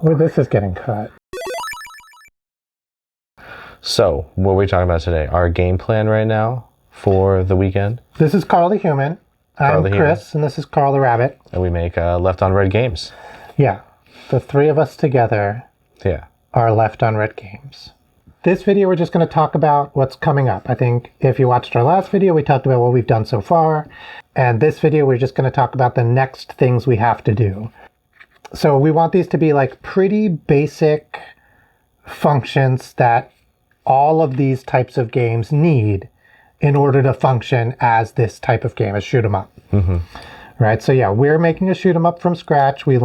Well, this is getting cut. So, what are we talking about today? Our game plan right now for the weekend. This is Carl the Human. I'm Kris, and this is Carl the Rabbit. And we make Left on Red games. Yeah. The three of us together are Left on Red games. This video, we're just going to talk about what's coming up. I think if you watched our last video, we talked about what we've done so far. And this video, we're just going to talk about the next things we have to do. So we want these to be like pretty basic functions that all of these types of games need in order to function as this type of game, a shoot 'em up. Mm-hmm. Right? So yeah, we're making a shoot 'em up from scratch. We're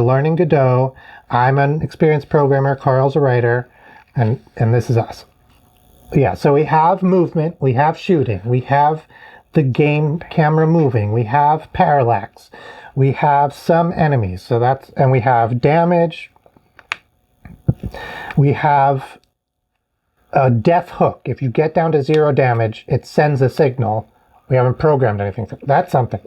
learning Godot. I'm an experienced programmer. Carl's a writer. And this is us. Yeah, so we have movement, we have shooting, we have the game camera moving, we have parallax, we have some enemies, and we have damage, we have a death hook. If you get down to 0 damage, it sends a signal. We haven't programmed anything for that's something.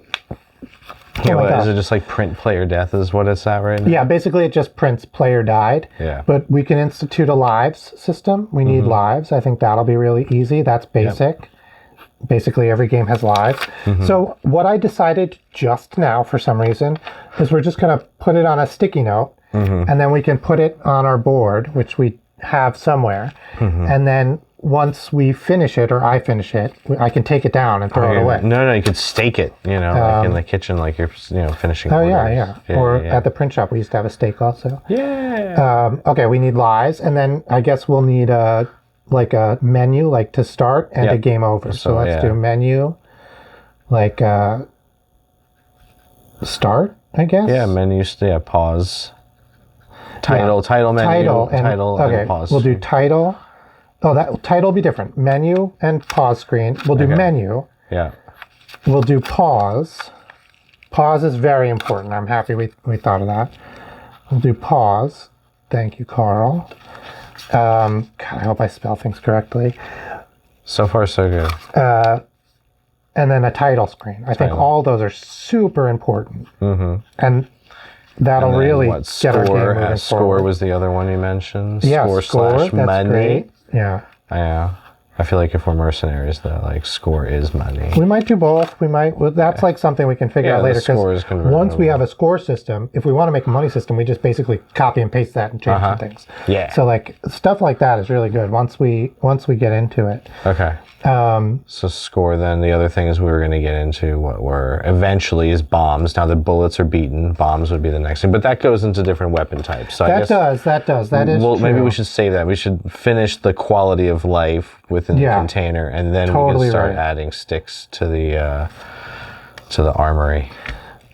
Yeah, is it just like print player death is what it's at right now? Yeah, basically it just prints player died. Yeah. But we can institute a lives system. We need lives. I think that'll be really easy. That's basic. Yep. Basically every game has lives. So what I decided just now for some reason is we're just going to put it on a sticky note and then we can put it on our board, which we have somewhere. And then once we finish it, or I finish it, I can take it down and throw it away. No, you could stake it, like in the kitchen, like you're, finishing. Oh, yeah. Or at the print shop, we used to have a stake also. Yeah. Okay, we need lives, and then I guess we'll need a menu, like to start and a game over. So let's do menu, start, I guess. Yeah, menu, pause. Title menu, and pause. We'll do title. Oh, that title will be different. Menu and pause screen. We'll do menu. Yeah. We'll do pause. Pause is very important. I'm happy we thought of that. We'll do pause. Thank you, Carl. God, I hope I spell things correctly. So far, so good. And then a title screen. I think all those are super important. And that'll really get our game moving forward. Score was the other one you mentioned. Yeah, score / that's money. Great. Yeah. Yeah. I feel like if we're mercenaries, the score is money. We might do both. We might. Well, that's like something we can figure out later. Because once we have a score system, if we want to make a money system, we just basically copy and paste that and change some things. Yeah. So stuff like that is really good once we get into it. Okay. So score, then the other thing is we were going to get into what were eventually is bombs. Now that bullets are beaten, bombs would be the next thing, but that goes into different weapon types. So that does. That is true. Maybe we should save that. We should finish the quality of life within the container, and then we can start adding sticks to the armory.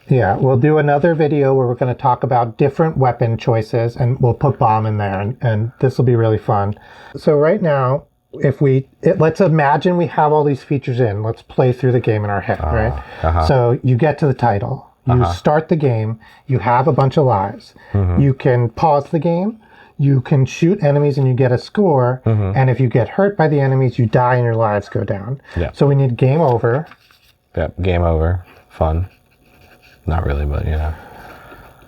Yeah, we'll do another video where we're going to talk about different weapon choices, and we'll put bomb in there, and this will be really fun. So right now, let's imagine we have all these features in. Let's play through the game in our head, right? So you get to the title. You start the game. You have a bunch of lives. You can pause the game. You can shoot enemies and you get a score. And if you get hurt by the enemies, you die and your lives go down. Yeah. So we need game over. Yep, game over. Fun. Not really, but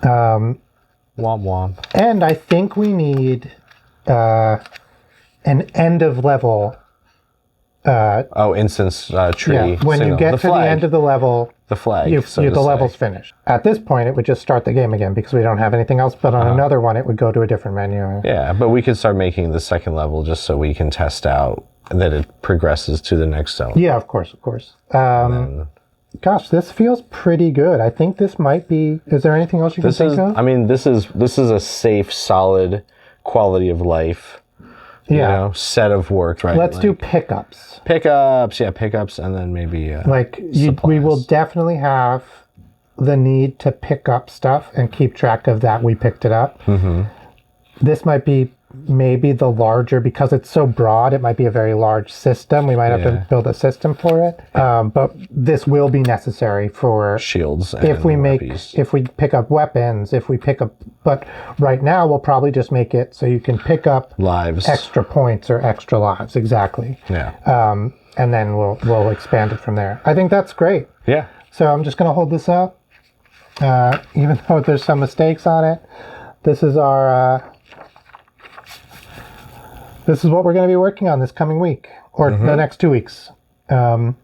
Womp womp. And I think we need an end of level. Instance tree. Yeah, when signal. you get to the end of the level, the flag. The level's finished. At this point, it would just start the game again because we don't have anything else. But on another one, it would go to a different menu. Yeah, but we could start making the second level just so we can test out that it progresses to the next zone. Yeah, of course. Gosh, this feels pretty good. I think this might be. Is there anything else you can think of? I mean, this is a safe, solid quality of life. Set of work, right? Let's do pickups. Pickups, and then maybe we will definitely have the need to pick up stuff and keep track of that we picked it up. This might be maybe the larger, because it's so broad, it might be a very large system. We might have to build a system for it. But this will be necessary for shields. If we pick up weapons, but right now we'll probably just make it so you can pick up lives, extra points or extra lives. Exactly. Yeah. And then we'll expand it from there. I think that's great. Yeah. So I'm just going to hold this up, even though there's some mistakes on it. this is our this is what we're going to be working on this coming week, or the next 2 weeks. All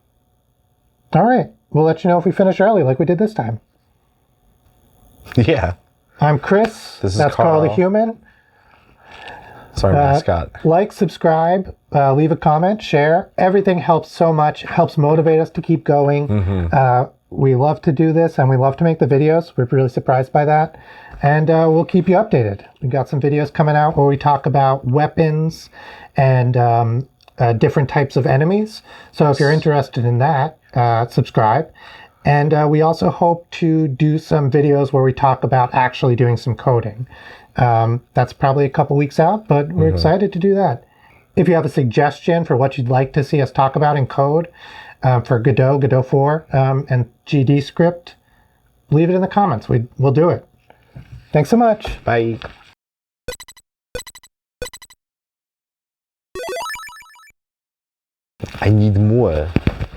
right, we'll let you know if we finish early like we did this time. Yeah. I'm Kris. This is That's Carl. Carl the Human. It's our mascot. Like, subscribe, leave a comment, share. Everything helps so much. It helps motivate us to keep going. We love to do this, and we love to make the videos. We're really surprised by that. And we'll keep you updated. We got some videos coming out where we talk about weapons and different types of enemies. So if you're interested in that, subscribe. And we also hope to do some videos where we talk about actually doing some coding. That's probably a couple weeks out, but we're excited to do that. If you have a suggestion for what you'd like to see us talk about in code for Godot, Godot 4, and GD script, leave it in the comments. We'll do it. Thanks so much. Bye. I need more.